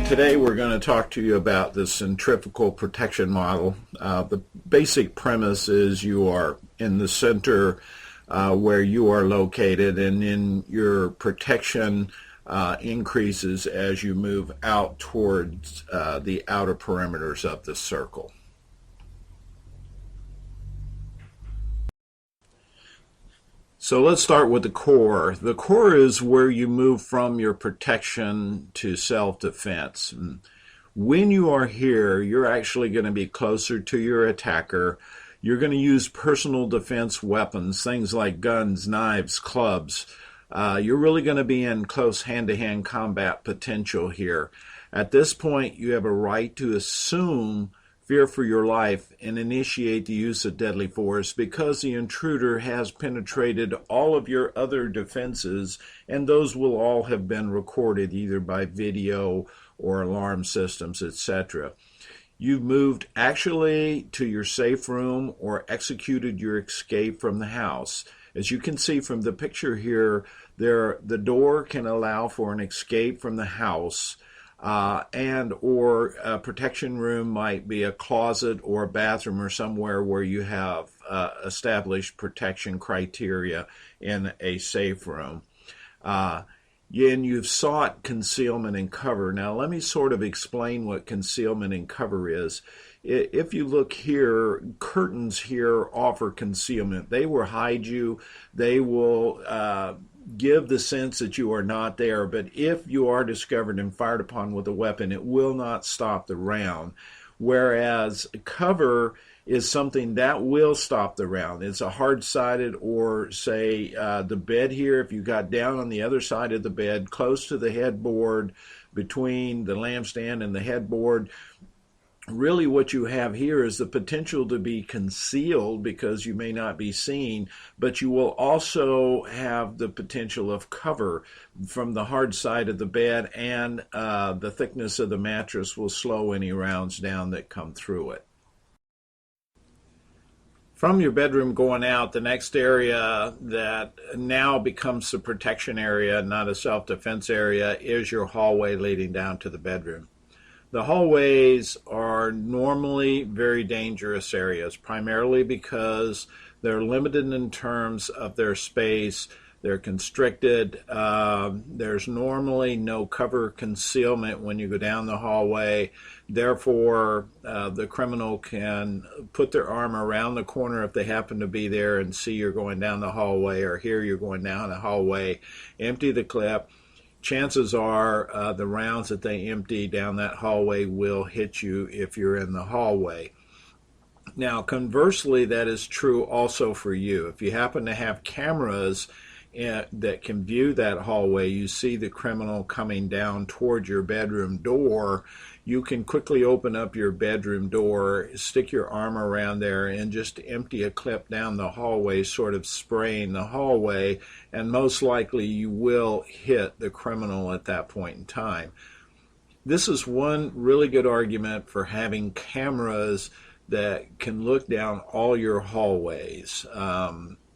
Today we're going to talk to you about the Centrifugal Protection Model. The basic premise is you are in the center where you are located, and then your protection increases as you move out towards the outer perimeters of the circle. So let's start with the core. The core is where you move from your protection to self-defense. When you are here, you're actually going to be closer to your attacker. You're going to use personal defense weapons, things like guns, knives, clubs. You're really going to be in close hand-to-hand combat potential here. At this point, you have a right to assume fear for your life and initiate the use of deadly force because the intruder has penetrated all of your other defenses, and those will all have been recorded either by video or alarm systems, etc. You've moved actually to your safe room or executed your escape from the house. As you can see from the picture here, the door can allow for an escape from the house. Or a protection room might be a closet or a bathroom or somewhere where you have established protection criteria in a safe room. And you've sought concealment and cover. Now let me sort of explain what concealment and cover is. If you look here, curtains here offer concealment. They will hide you. They will give the sense that you are not there, but if you are discovered and fired upon with a weapon, it will not stop the round. Whereas cover is something that will stop the round. It's a hard-sided, or say the bed here, if you got down on the other side of the bed, close to the headboard, between the lampstand and the headboard, really what you have here is the potential to be concealed because you may not be seen, but you will also have the potential of cover from the hard side of the bed, and the thickness of the mattress will slow any rounds down that come through it. From your bedroom going out, the next area that now becomes the protection area, not a self-defense area, is your hallway leading down to the bedroom. The hallways are normally very dangerous areas, primarily because they're limited in terms of their space. They're constricted. There's normally no cover concealment when you go down the hallway. Therefore, the criminal can put their arm around the corner if they happen to be there and see you're going down the hallway, or hear you're going down the hallway, empty the clip. Chances are the rounds that they empty down that hallway will hit you if you're in the hallway. Now, conversely, that is true also for you. If you happen to have cameras that can view that hallway, you see the criminal coming down toward your bedroom door, you can quickly open up your bedroom door, stick your arm around there, and just empty a clip down the hallway, sort of spraying the hallway, and most likely you will hit the criminal at that point in time. This is one really good argument for having cameras that can look down all your hallways.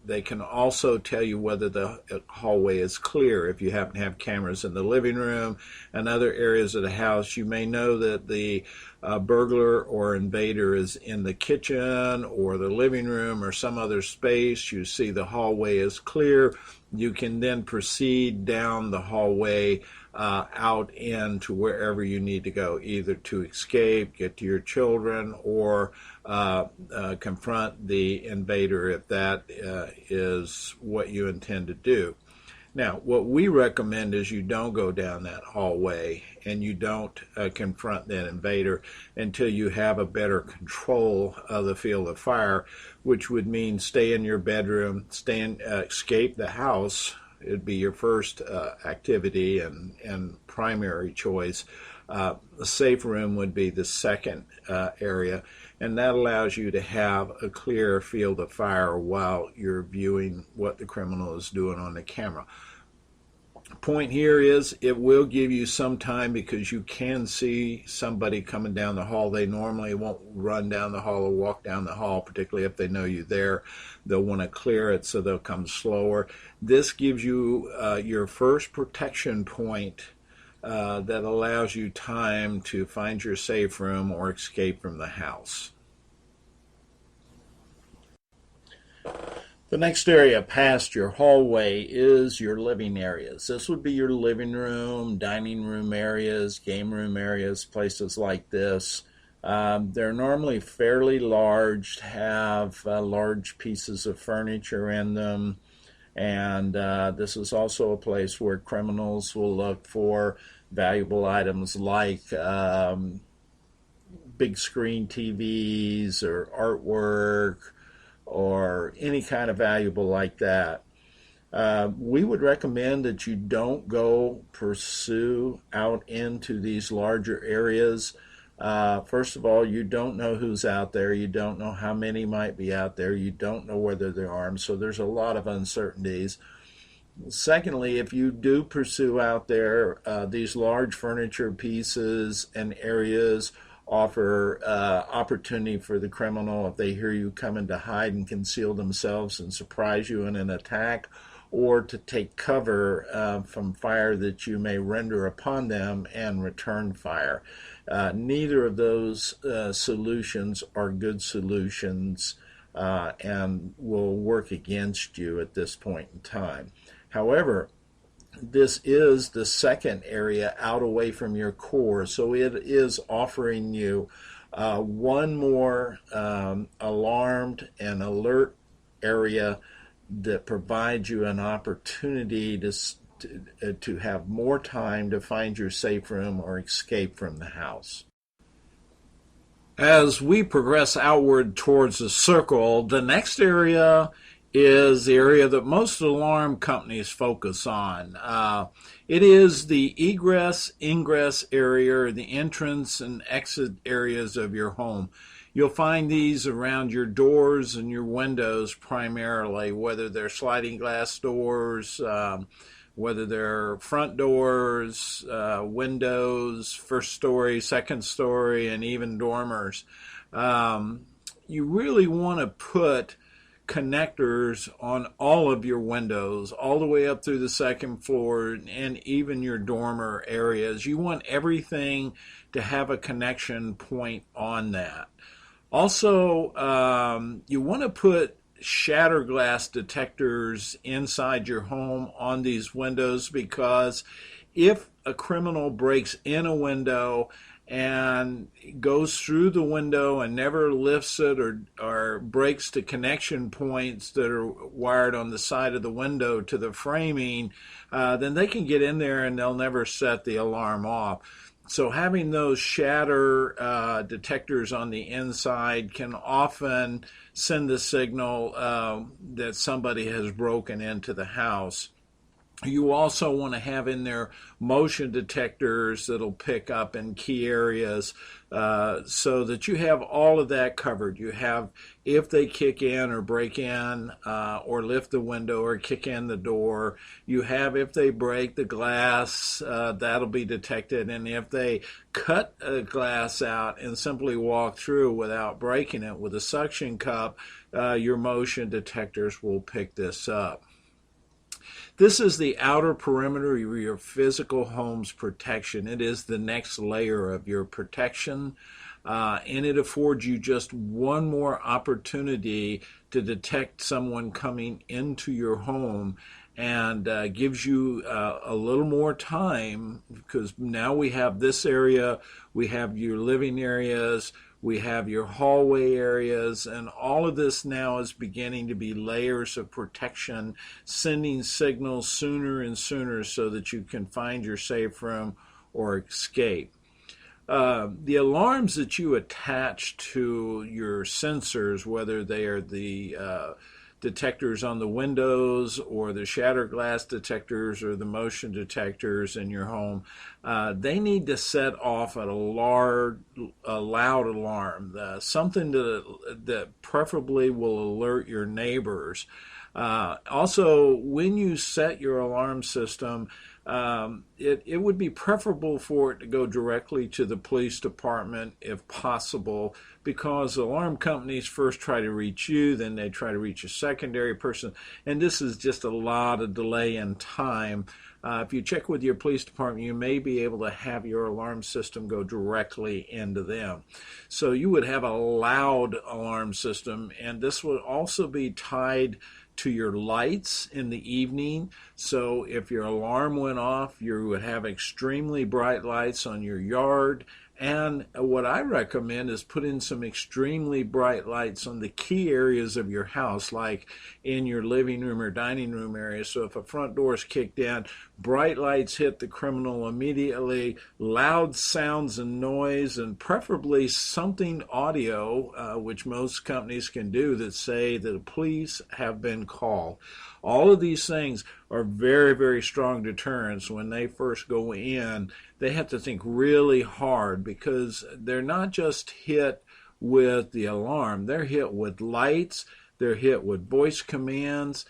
They can also tell you whether the hallway is clear. If you happen to have cameras in the living room and other areas of the house, you may know that the burglar or invader is in the kitchen or the living room or some other space. You see the hallway is clear. You can then proceed down the hallway out into wherever you need to go, either to escape, get to your children, or confront the invader if that is what you intend to do. Now, what we recommend is you don't go down that hallway and you don't confront that invader until you have a better control of the field of fire, which would mean stay in your bedroom, escape the house. It'd be your first activity and primary choice. A safe room would be the second area, and that allows you to have a clear field of fire while you're viewing what the criminal is doing on the camera. Point here is it will give you some time because you can see somebody coming down the hall. They normally won't run down the hall or walk down the hall, particularly if they know you're there. They'll want to clear it, so they'll come slower. This gives you your first protection point that allows you time to find your safe room or escape from the house. The next area past your hallway is your living areas. This would be your living room, dining room areas, game room areas, places like this. They're normally fairly large, have large pieces of furniture in them, and this is also a place where criminals will look for valuable items like big screen TVs or artwork or any kind of valuable like that. We would recommend that you don't go pursue out into these larger areas. First of all, you don't know who's out there. You don't know how many might be out there. You don't know whether they're armed. So there's a lot of uncertainties. Secondly, if you do pursue out there, these large furniture pieces and areas offer opportunity for the criminal, if they hear you coming, to hide and conceal themselves and surprise you in an attack, or to take cover from fire that you may render upon them and return fire. Neither of those solutions are good solutions and will work against you at this point in time. However, this is the second area out away from your core, so it is offering you one more alarmed and alert area that provides you an opportunity to have more time to find your safe room or escape from the house. As we progress outward towards the circle, the next area is the area that most alarm companies focus on. It is the egress, ingress area, or the entrance and exit areas of your home. You'll find these around your doors and your windows primarily, whether they're sliding glass doors, whether they're front doors, windows, first story, second story, and even dormers. You really want to put connectors on all of your windows, all the way up through the second floor and even your dormer areas. You want everything to have a connection point on that. Also, you want to put shatter glass detectors inside your home on these windows, because if a criminal breaks in a window and goes through the window and never lifts it or breaks to connection points that are wired on the side of the window to the framing, then they can get in there and they'll never set the alarm off. So having those shatter detectors on the inside can often send the signal that somebody has broken into the house. You also want to have in there motion detectors that'll pick up in key areas so that you have all of that covered. You have, if they kick in or break in or lift the window or kick in the door, you have, if they break the glass, that'll be detected. And if they cut a glass out and simply walk through without breaking it with a suction cup, your motion detectors will pick this up. This is the outer perimeter of your physical home's protection. It is the next layer of your protection, and it affords you just one more opportunity to detect someone coming into your home, and gives you a little more time, because now we have this area, we have your living areas, we have your hallway areas, and all of this now is beginning to be layers of protection, sending signals sooner and sooner so that you can find your safe room or escape. The alarms that you attach to your sensors, whether they are the detectors on the windows or the shatter glass detectors or the motion detectors in your home, they need to set off a loud alarm, something that preferably will alert your neighbors. Also, when you set your alarm system, it would be preferable for it to go directly to the police department if possible, because alarm companies first try to reach you, then they try to reach a secondary person, and this is just a lot of delay in time. If you check with your police department, you may be able to have your alarm system go directly into them. So you would have a loud alarm system, and this would also be tied to your lights in the evening. So if your alarm went off, you would have extremely bright lights on your yard. And what I recommend is put in some extremely bright lights on the key areas of your house, like in your living room or dining room area. So if a front door is kicked in, bright lights hit the criminal immediately, loud sounds and noise, and preferably something audio, which most companies can do, that say that the police have been called. All of these things are very, very strong deterrents. When they first go in, they have to think really hard, because they're not just hit with the alarm, they're hit with lights, they're hit with voice commands.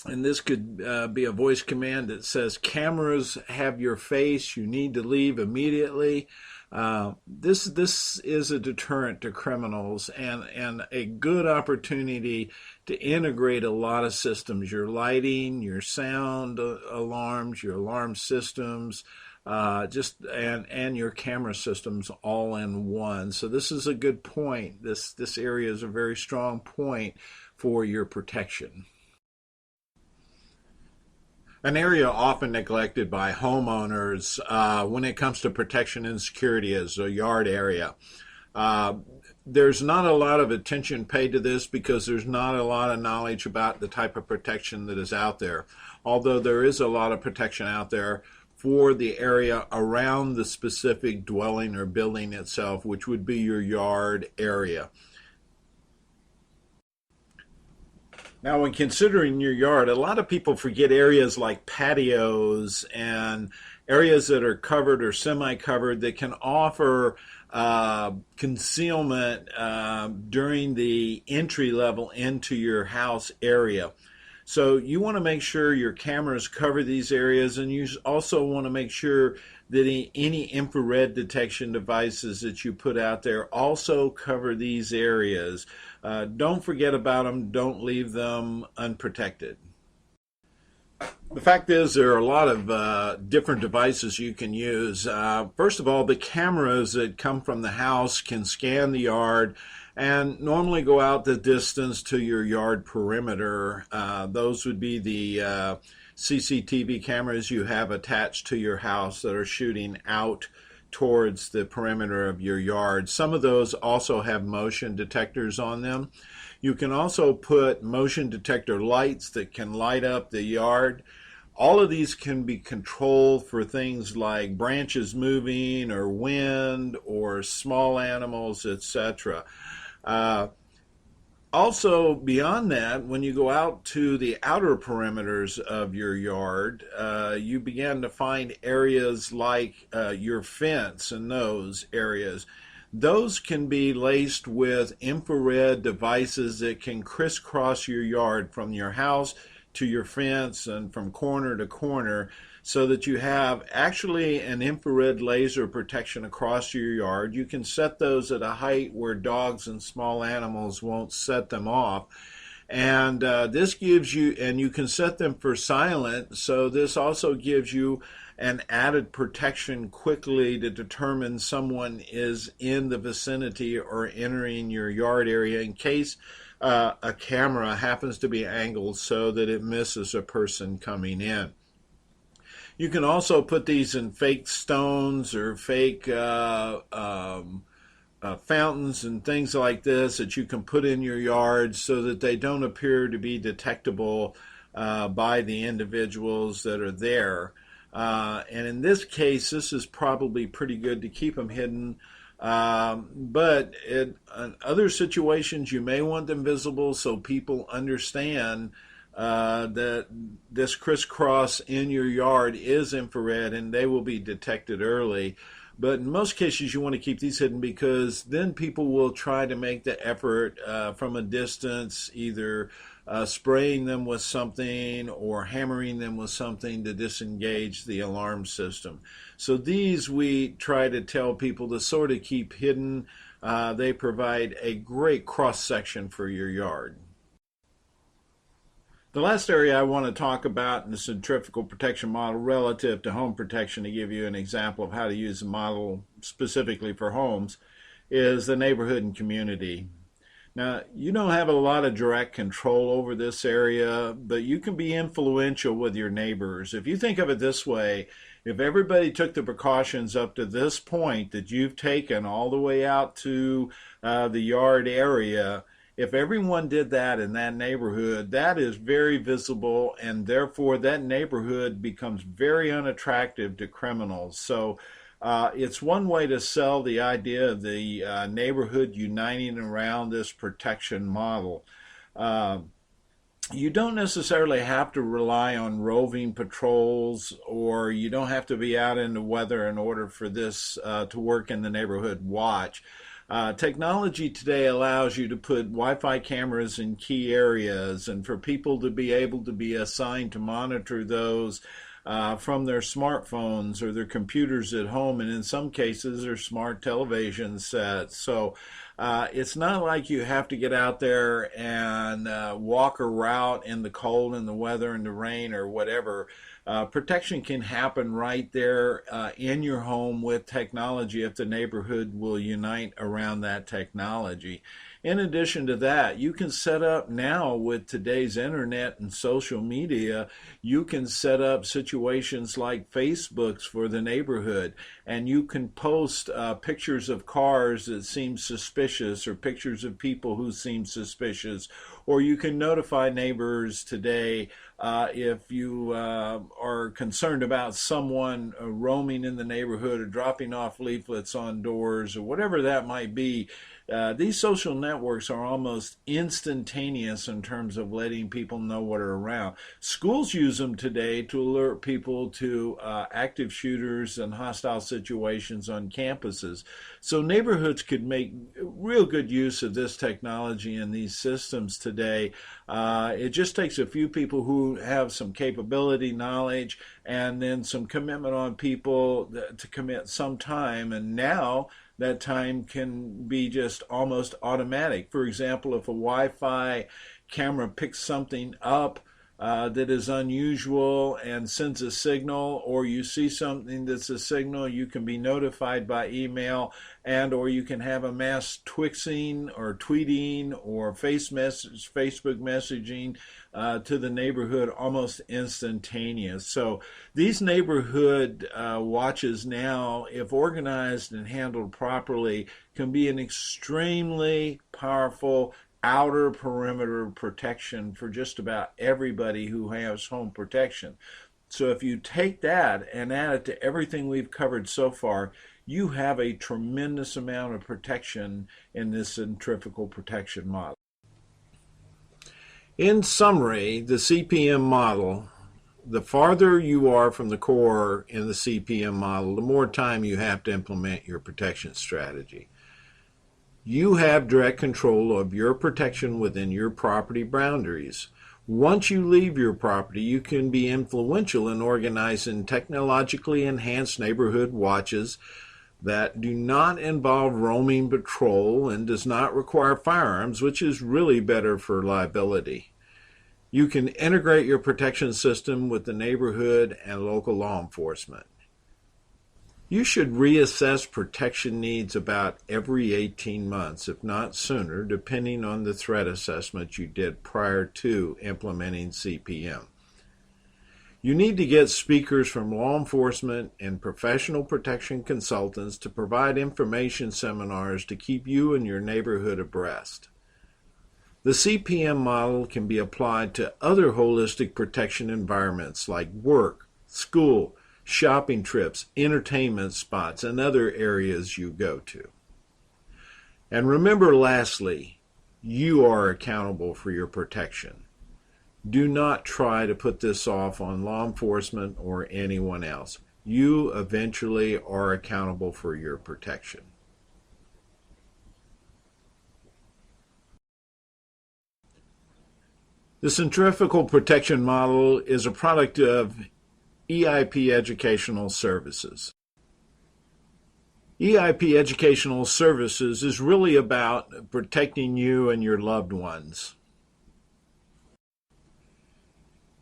And this could be a voice command that says, cameras have your face, you need to leave immediately. This is a deterrent to criminals, and a good opportunity to integrate a lot of systems: your lighting, your sound alarms, your alarm systems, and your camera systems all in one. So this is a good point. This area is a very strong point for your protection. An area often neglected by homeowners when it comes to protection and security is a yard area. There's not a lot of attention paid to this because there's not a lot of knowledge about the type of protection that is out there. Although there is a lot of protection out there for the area around the specific dwelling or building itself, which would be your yard area. Now, when considering your yard, a lot of people forget areas like patios and areas that are covered or semi-covered that can offer concealment during the entry level into your house area. So you want to make sure your cameras cover these areas, and you also want to make sure that any infrared detection devices that you put out there also cover these areas. Don't forget about them. Don't leave them unprotected. The fact is, there are a lot of different devices you can use. First of all, the cameras that come from the house can scan the yard and normally go out the distance to your yard perimeter. Those would be the CCTV cameras you have attached to your house that are shooting out towards the perimeter of your yard. Some of those also have motion detectors on them. You can also put motion detector lights that can light up the yard. All of these can be controlled for things like branches moving or wind or small animals, etc. Also, beyond that, when you go out to the outer perimeters of your yard, you begin to find areas like your fence and those areas. Those can be laced with infrared devices that can crisscross your yard from your house to your fence and from corner to corner, so that you have actually an infrared laser protection across your yard. You can set those at a height where dogs and small animals won't set them off. And this gives you, and you can set them for silent, so this also gives you an added protection quickly to determine someone is in the vicinity or entering your yard area, in case a camera happens to be angled so that it misses a person coming in. You can also put these in fake stones or fake fountains and things like this that you can put in your yard so that they don't appear to be detectable by the individuals that are there. And in this case, this is probably pretty good to keep them hidden. But in other situations, you may want them visible so people understand that this crisscross in your yard is infrared and they will be detected early. But in most cases, you want to keep these hidden, because then people will try to make the effort from a distance, either spraying them with something or hammering them with something to disengage the alarm system. So these we try to tell people to sort of keep hidden. They provide a great cross-section for your yard. The last area I want to talk about in the centrifugal protection model relative to home protection, to give you an example of how to use the model specifically for homes, is the neighborhood and community. Now, you don't have a lot of direct control over this area, but you can be influential with your neighbors. If you think of it this way, if everybody took the precautions up to this point that you've taken all the way out to the yard area, if everyone did that in that neighborhood, that is very visible, and therefore that neighborhood becomes very unattractive to criminals. So it's one way to sell the idea of the neighborhood uniting around this protection model. You don't necessarily have to rely on roving patrols, or you don't have to be out in the weather in order for this to work in the neighborhood watch. Technology today allows you to put Wi-Fi cameras in key areas, and for people to be able to be assigned to monitor those from their smartphones or their computers at home, and in some cases their smart television sets. So it's not like you have to get out there and walk a route in the cold and the weather and the rain or whatever. Protection can happen right there in your home with technology if the neighborhood will unite around that technology. In addition to that, you can set up now with today's internet and social media, you can set up situations like Facebooks for the neighborhood, and you can post pictures of cars that seem suspicious or pictures of people who seem suspicious, or you can notify neighbors today if you are concerned about someone roaming in the neighborhood or dropping off leaflets on doors or whatever that might be. These social networks are almost instantaneous in terms of letting people know what are around. Schools use them today to alert people to active shooters and hostile situations on campuses. So neighborhoods could make real good use of this technology and these systems today. It just takes a few people who have some capability, knowledge, and then some commitment on people to commit some time. And now that time can be just almost automatic. For example, if a Wi-Fi camera picks something up that is unusual and sends a signal, or you see something that's a signal, you can be notified by email, and or you can have a mass twixing or tweeting or Facebook messaging to the neighborhood almost instantaneous. So these neighborhood watches now, if organized and handled properly, can be an extremely powerful outer perimeter protection for just about everybody who has home protection. So if you take that and add it to everything we've covered so far, you have a tremendous amount of protection in this centrifugal protection model. In summary, the CPM model, the farther you are from the core in the CPM model, the more time you have to implement your protection strategy. You have direct control of your protection within your property boundaries. Once you leave your property, you can be influential in organizing technologically enhanced neighborhood watches that do not involve roaming patrol and does not require firearms, which is really better for liability. You can integrate your protection system with the neighborhood and local law enforcement. You should reassess protection needs about every 18 months, if not sooner, depending on the threat assessment you did prior to implementing CPM. You need to get speakers from law enforcement and professional protection consultants to provide information seminars to keep you and your neighborhood abreast. The CPM model can be applied to other holistic protection environments like work, school, shopping trips, entertainment spots, and other areas you go to. And remember, lastly, you are accountable for your protection. Do not try to put this off on law enforcement or anyone else. You eventually are accountable for your protection. The Centrifugal Protection Model is a product of EIP Educational Services. EIP Educational Services is really about protecting you and your loved ones.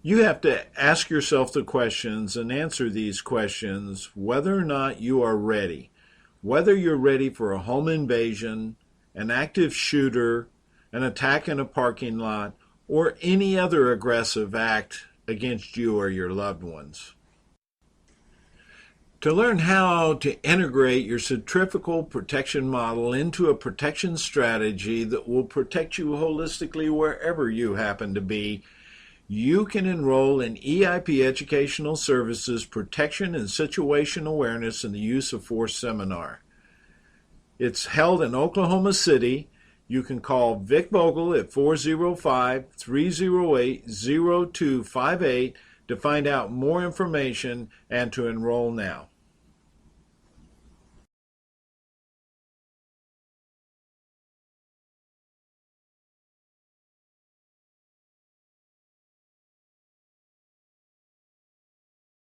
You have to ask yourself the questions and answer these questions whether or not you are ready. Whether you're ready for a home invasion, an active shooter, an attack in a parking lot, or any other aggressive act against you or your loved ones. To learn how to integrate your centrifugal protection model into a protection strategy that will protect you holistically wherever you happen to be, you can enroll in EIP Educational Services Protection and Situation Awareness in the Use of Force Seminar. It's held in Oklahoma City. You can call Vic Vogel at 405-308-0258 to find out more information and to enroll now.